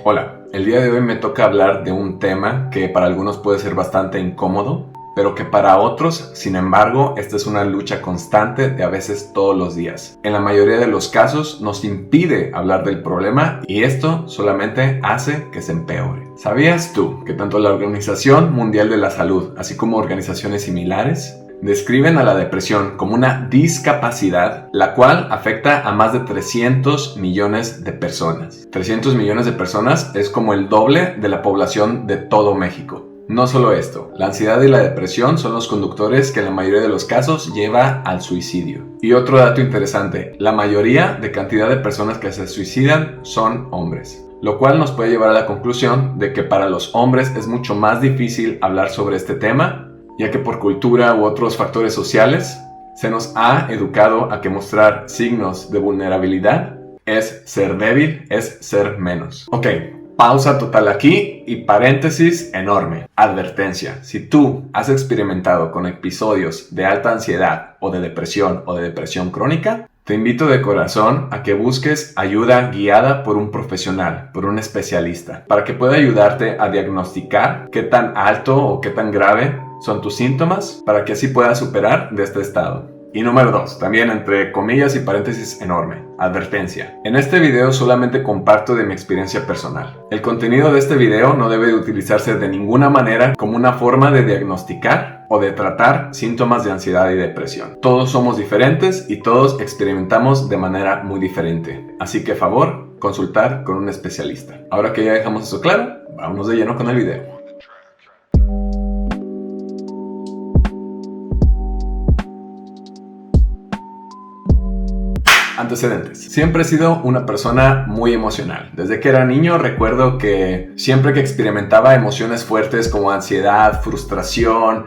Hola, el día de hoy me toca hablar de un tema que para algunos puede ser bastante incómodo, pero que para otros, sin embargo, esta es una lucha constante de a veces todos los días. En la mayoría de los casos nos impide hablar del problema y esto solamente hace que se empeore. ¿Sabías tú que tanto la Organización Mundial de la Salud, así como organizaciones similares, describen a la depresión como una discapacidad, la cual afecta a más de 300 millones de personas? 300 millones de personas es como el doble de la población de todo México. No solo esto, la ansiedad y la depresión son los conductores que en la mayoría de los casos lleva al suicidio. Y otro dato interesante, la mayoría de cantidad de personas que se suicidan son hombres. Lo cual nos puede llevar a la conclusión de que para los hombres es mucho más difícil hablar sobre este tema, ya que por cultura u otros factores sociales se nos ha educado a que mostrar signos de vulnerabilidad es ser débil, es ser menos. Ok, pausa total aquí y paréntesis enorme. Advertencia, si tú has experimentado con episodios de alta ansiedad o de depresión crónica, te invito de corazón a que busques ayuda guiada por un profesional, por un especialista, para que pueda ayudarte a diagnosticar qué tan alto o qué tan grave son tus síntomas, para que así puedas superar de este estado. Y número 2, también entre comillas y paréntesis enorme, advertencia. En este video solamente comparto de mi experiencia personal. El contenido de este video no debe de utilizarse de ninguna manera como una forma de diagnosticar o de tratar síntomas de ansiedad y depresión. Todos somos diferentes y todos experimentamos de manera muy diferente. Así que favor, consultar con un especialista. Ahora que ya dejamos eso claro, vámonos de lleno con el video. Antecedentes. Siempre he sido una persona muy emocional. Desde que era niño recuerdo que siempre que experimentaba emociones fuertes como ansiedad, frustración,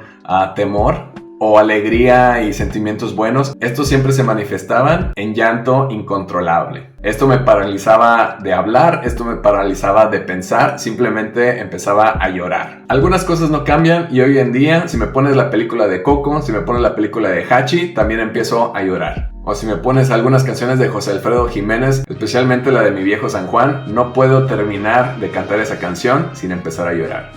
temor o alegría y sentimientos buenos, estos siempre se manifestaban en llanto incontrolable. Esto me paralizaba de hablar, esto me paralizaba de pensar, simplemente empezaba a llorar. Algunas cosas no cambian y hoy en día, si me pones la película de Coco, si me pones la película de Hachi, también empiezo a llorar. O si me pones algunas canciones de José Alfredo Jiménez, especialmente la de Mi Viejo San Juan, no puedo terminar de cantar esa canción sin empezar a llorar.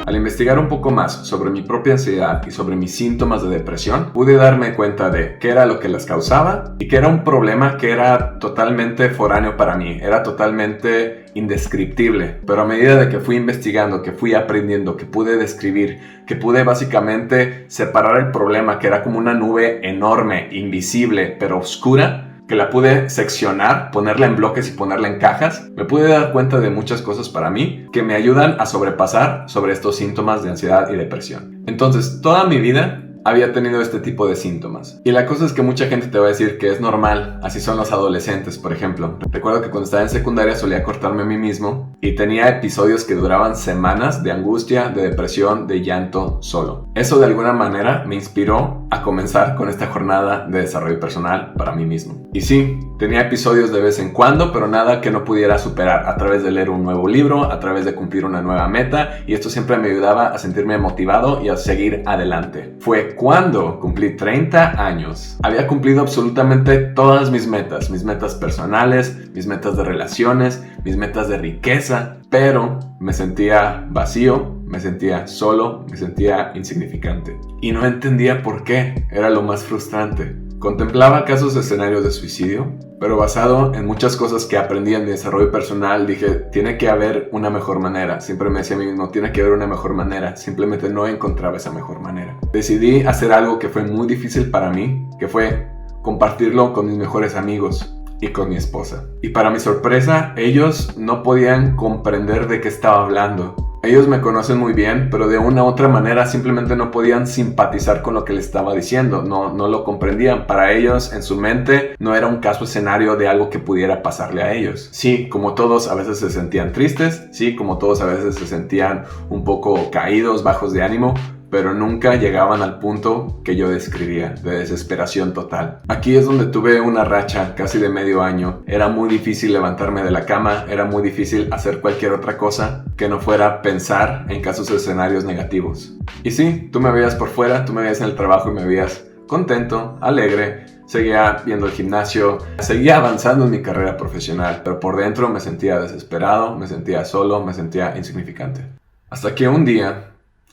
Al investigar un poco más sobre mi propia ansiedad y sobre mis síntomas de depresión, pude darme cuenta de qué era lo que las causaba y que era un problema que era totalmente foráneo para mí, era totalmente indescriptible. Pero a medida de que fui investigando, que fui aprendiendo, que pude describir, que pude básicamente separar el problema, que era como una nube enorme, invisible, pero oscura, que la pude seccionar, ponerla en bloques y ponerla en cajas, me pude dar cuenta de muchas cosas para mí que me ayudan a sobrepasar sobre estos síntomas de ansiedad y depresión. Entonces, toda mi vida había tenido este tipo de síntomas. Y la cosa es que mucha gente te va a decir que es normal, así son los adolescentes, por ejemplo. Recuerdo que cuando estaba en secundaria solía cortarme a mí mismo y tenía episodios que duraban semanas de angustia, de depresión, de llanto solo. Eso de alguna manera me inspiró a comenzar con esta jornada de desarrollo personal para mí mismo. Y sí, tenía episodios de vez en cuando, pero nada que no pudiera superar a través de leer un nuevo libro, a través de cumplir una nueva meta, y esto siempre me ayudaba a sentirme motivado y a seguir adelante. Fue cuando cumplí 30 años. Había cumplido absolutamente todas mis metas personales, mis metas de relaciones, mis metas de riqueza, pero me sentía vacío, me sentía solo, me sentía insignificante. Y no entendía por qué, era lo más frustrante. Contemplaba casos de escenarios de suicidio, pero basado en muchas cosas que aprendí en mi desarrollo personal, dije, tiene que haber una mejor manera. Siempre me decía a mí mismo, tiene que haber una mejor manera. Simplemente no encontraba esa mejor manera. Decidí hacer algo que fue muy difícil para mí, que fue compartirlo con mis mejores amigos y con mi esposa. Y para mi sorpresa, ellos no podían comprender de qué estaba hablando. Ellos me conocen muy bien, pero de una u otra manera simplemente no podían simpatizar con lo que les estaba diciendo, no lo comprendían. Para ellos, en su mente, no era un caso escenario de algo que pudiera pasarle a ellos. Sí, como todos a veces se sentían tristes, sí, como todos a veces se sentían un poco caídos, bajos de ánimo, pero nunca llegaban al punto que yo describía, de desesperación total. Aquí es donde tuve una racha casi de medio año. Era muy difícil levantarme de la cama, era muy difícil hacer cualquier otra cosa que no fuera pensar en casos de escenarios negativos. Y sí, tú me veías por fuera, tú me veías en el trabajo y me veías contento, alegre, seguía yendo al gimnasio, seguía avanzando en mi carrera profesional, pero por dentro me sentía desesperado, me sentía solo, me sentía insignificante. Hasta que un día,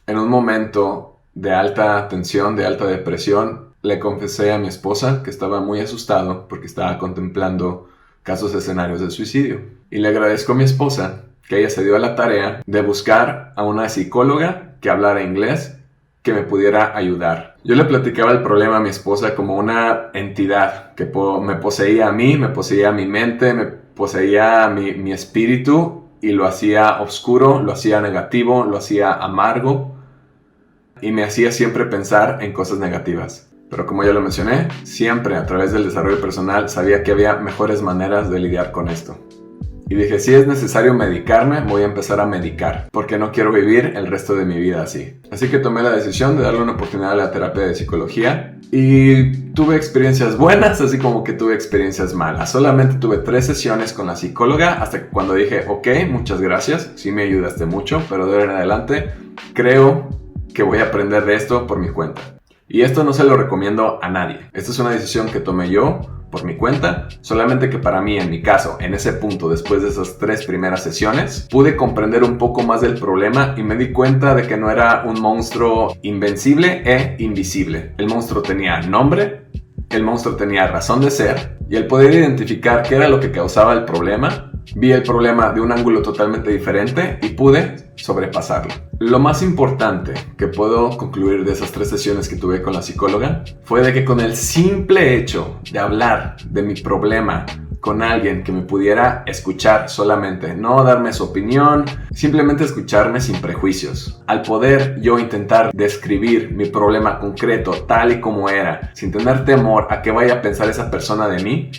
en un momento de alta tensión, de alta depresión, le confesé a mi esposa que estaba muy asustado porque estaba contemplando casos escenarios de suicidio. Y le agradezco a mi esposa que ella se dio a la tarea de buscar a una psicóloga que hablara inglés que me pudiera ayudar. Yo le platicaba el problema a mi esposa como una entidad que me poseía a mí, me poseía mi mente, me poseía mi espíritu y lo hacía oscuro, lo hacía negativo, lo hacía amargo y me hacía siempre pensar en cosas negativas. Pero como ya lo mencioné, siempre a través del desarrollo personal sabía que había mejores maneras de lidiar con esto. Y dije, si es necesario medicarme, voy a empezar a medicar, porque no quiero vivir el resto de mi vida así. Así que tomé la decisión de darle una oportunidad a la terapia de psicología y tuve experiencias buenas, así como que tuve experiencias malas. Solamente tuve 3 sesiones con la psicóloga hasta que cuando dije, ok, muchas gracias, sí me ayudaste mucho, pero de ahora en adelante creo que voy a aprender de esto por mi cuenta. Y esto no se lo recomiendo a nadie. Esta es una decisión que tomé yo por mi cuenta, solamente que para mí, en mi caso, en ese punto, después de esas 3 primeras sesiones, pude comprender un poco más del problema y me di cuenta de que no era un monstruo invencible e invisible. El monstruo tenía nombre, el monstruo tenía razón de ser, y al poder identificar qué era lo que causaba el problema, vi el problema de un ángulo totalmente diferente y pude sobrepasarlo. Lo más importante que puedo concluir de esas 3 sesiones que tuve con la psicóloga fue de que con el simple hecho de hablar de mi problema con alguien que me pudiera escuchar solamente, no darme su opinión, simplemente escucharme sin prejuicios. Al poder yo intentar describir mi problema concreto tal y como era, sin tener temor a qué vaya a pensar esa persona de mí,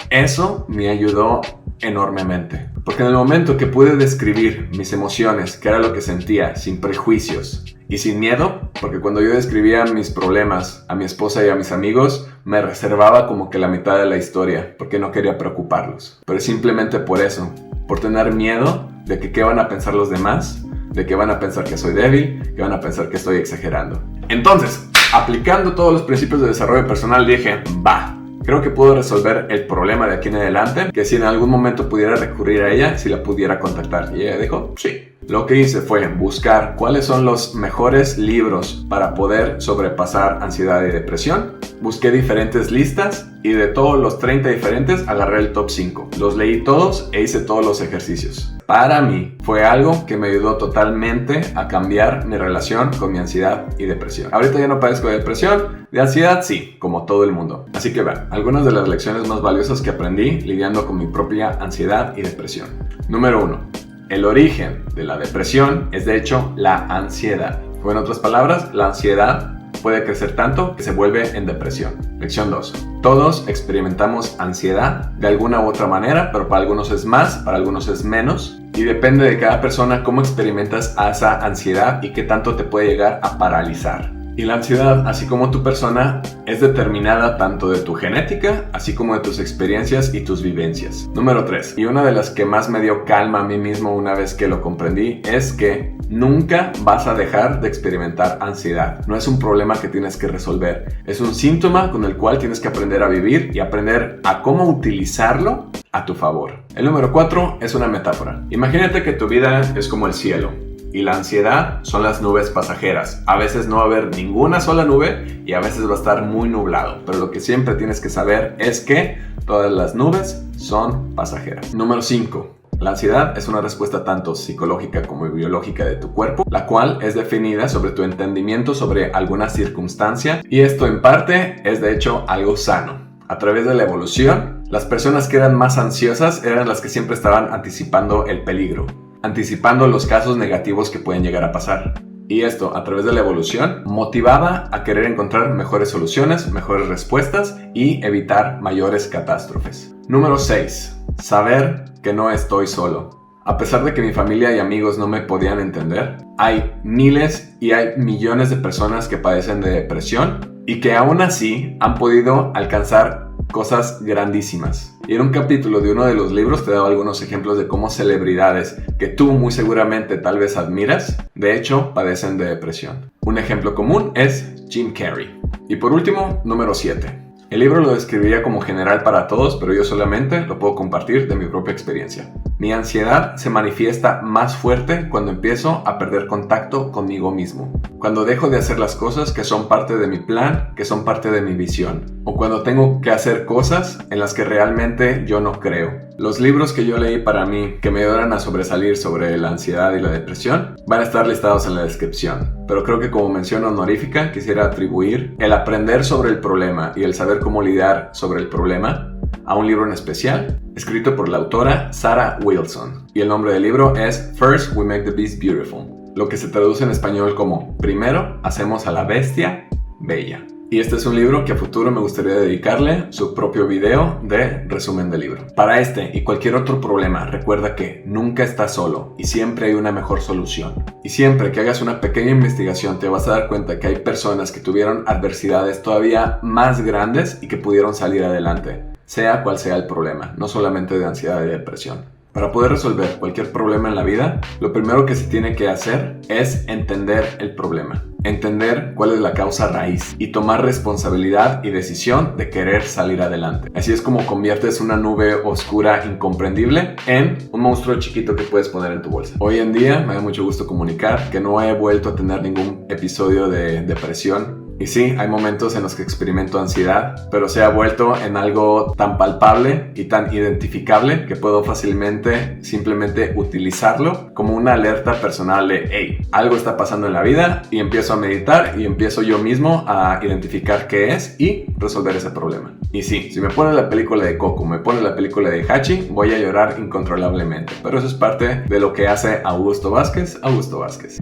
eso me ayudó enormemente. Porque en el momento que pude describir mis emociones, que era lo que sentía, sin prejuicios y sin miedo, porque cuando yo describía mis problemas a mi esposa y a mis amigos, me reservaba como que la mitad de la historia, porque no quería preocuparlos. Pero simplemente por eso, por tener miedo de que qué van a pensar los demás, de que van a pensar que soy débil, que van a pensar que estoy exagerando. Entonces, aplicando todos los principios de desarrollo personal, dije, creo que puedo resolver el problema de aquí en adelante, que si en algún momento pudiera recurrir a ella, si la pudiera contactar. Y ella dijo, sí. Lo que hice fue buscar cuáles son los mejores libros para poder sobrepasar ansiedad y depresión. Busqué diferentes listas y de todos los 30 diferentes agarré el top 5. Los leí todos e hice todos los ejercicios. Para mí fue algo que me ayudó totalmente a cambiar mi relación con mi ansiedad y depresión. Ahorita ya no padezco de depresión, de ansiedad sí, como todo el mundo. Así que vean, algunas de las lecciones más valiosas que aprendí lidiando con mi propia ansiedad y depresión. Número 1. El origen de la depresión es de hecho la ansiedad. O en otras palabras, la ansiedad puede crecer tanto que se vuelve en depresión. Lección 2. Todos experimentamos ansiedad de alguna u otra manera, pero para algunos es más, para algunos es menos. Y depende de cada persona cómo experimentas esa ansiedad y qué tanto te puede llegar a paralizar. Y la ansiedad, así como tu persona, es determinada tanto de tu genética, así como de tus experiencias y tus vivencias. Número 3. Y una de las que más me dio calma a mí mismo una vez que lo comprendí, es que nunca vas a dejar de experimentar ansiedad. No es un problema que tienes que resolver. Es un síntoma con el cual tienes que aprender a vivir y aprender a cómo utilizarlo a tu favor. El número 4 es una metáfora. Imagínate que tu vida es como el cielo. Y la ansiedad son las nubes pasajeras. A veces no va a haber ninguna sola nube y a veces va a estar muy nublado. Pero lo que siempre tienes que saber es que todas las nubes son pasajeras. Número 5. La ansiedad es una respuesta tanto psicológica como biológica de tu cuerpo, la cual es definida sobre tu entendimiento sobre alguna circunstancia. Y esto en parte es de hecho algo sano. A través de la evolución, las personas que eran más ansiosas eran las que siempre estaban anticipando el peligro, anticipando los casos negativos que pueden llegar a pasar. Y esto, a través de la evolución, motivaba a querer encontrar mejores soluciones, mejores respuestas y evitar mayores catástrofes. Número 6. Saber que no estoy solo. A pesar de que mi familia y amigos no me podían entender, hay miles y hay millones de personas que padecen de depresión y que aún así han podido alcanzar cosas grandísimas. Y en un capítulo de uno de los libros te daba algunos ejemplos de cómo celebridades que tú muy seguramente tal vez admiras, de hecho padecen de depresión. Un ejemplo común es Jim Carrey. Y por último, número 7. El libro lo describiría como general para todos, pero yo solamente lo puedo compartir de mi propia experiencia. Mi ansiedad se manifiesta más fuerte cuando empiezo a perder contacto conmigo mismo, cuando dejo de hacer las cosas que son parte de mi plan, que son parte de mi visión, o cuando tengo que hacer cosas en las que realmente yo no creo. Los libros que yo leí para mí que me ayudaron a sobresalir sobre la ansiedad y la depresión van a estar listados en la descripción, pero creo que como mención honorífica quisiera atribuir el aprender sobre el problema y el saber cómo lidiar sobre el problema a un libro en especial, escrito por la autora Sarah Wilson, y el nombre del libro es First We Make the Beast Beautiful, lo que se traduce en español como Primero hacemos a la bestia bella. Y este es un libro que a futuro me gustaría dedicarle su propio video de resumen del libro. Para este y cualquier otro problema, recuerda que nunca estás solo y siempre hay una mejor solución. Y siempre que hagas una pequeña investigación te vas a dar cuenta que hay personas que tuvieron adversidades todavía más grandes y que pudieron salir adelante, sea cual sea el problema, no solamente de ansiedad y depresión. Para poder resolver cualquier problema en la vida, lo primero que se tiene que hacer es entender el problema. Entender cuál es la causa raíz y tomar responsabilidad y decisión de querer salir adelante. Así es como conviertes una nube oscura incomprendible en un monstruo chiquito que puedes poner en tu bolsa. Hoy en día me da mucho gusto comunicar que no he vuelto a tener ningún episodio de depresión. Y sí, hay momentos en los que experimento ansiedad, pero se ha vuelto en algo tan palpable y tan identificable que puedo fácilmente simplemente utilizarlo como una alerta personal de hey, algo está pasando en la vida, y empiezo a meditar y empiezo yo mismo a identificar qué es y resolver ese problema. Y sí, si me pones la película de Coco, me pones la película de Hachi, voy a llorar incontrolablemente, pero eso es parte de lo que hace Augusto Vázquez.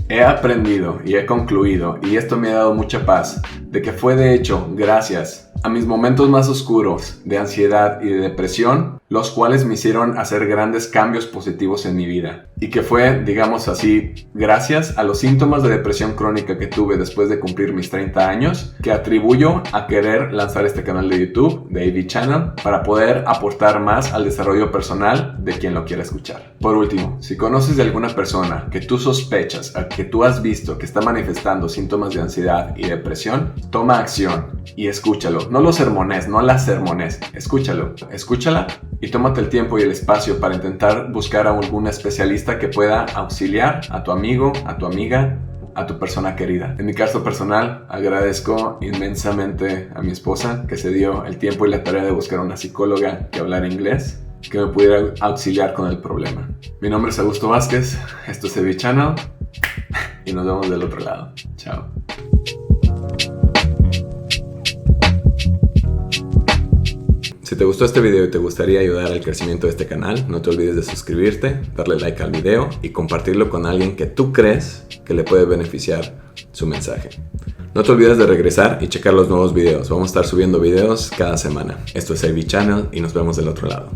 He aprendido y he concluido, y esto me ha dado mucha paz, de que fue de hecho gracias a mis momentos más oscuros de ansiedad y de depresión, los cuales me hicieron hacer grandes cambios positivos en mi vida. Y que fue, digamos así, gracias a los síntomas de depresión crónica que tuve después de cumplir mis 30 años, que atribuyo a querer lanzar este canal de YouTube, de AV Channel, para poder aportar más al desarrollo personal de quien lo quiera escuchar. Por último, si conoces de alguna persona que tú sospechas, que tú has visto que está manifestando síntomas de ansiedad y depresión, toma acción y escúchalo. No lo sermones, no la sermones, escúchala y tómate el tiempo y el espacio para intentar buscar a algún especialista que pueda auxiliar a tu amigo, a tu amiga, a tu persona querida. En mi caso personal, agradezco inmensamente a mi esposa que se dio el tiempo y la tarea de buscar una psicóloga que hablara inglés, que me pudiera auxiliar con el problema. Mi nombre es Augusto Vázquez, esto es AV Channel y nos vemos del otro lado. Chao. Si te gustó este video y te gustaría ayudar al crecimiento de este canal, no te olvides de suscribirte, darle like al video y compartirlo con alguien que tú crees que le puede beneficiar su mensaje. No te olvides de regresar y checar los nuevos videos. Vamos a estar subiendo videos cada semana. Esto es AV Channel y nos vemos del otro lado.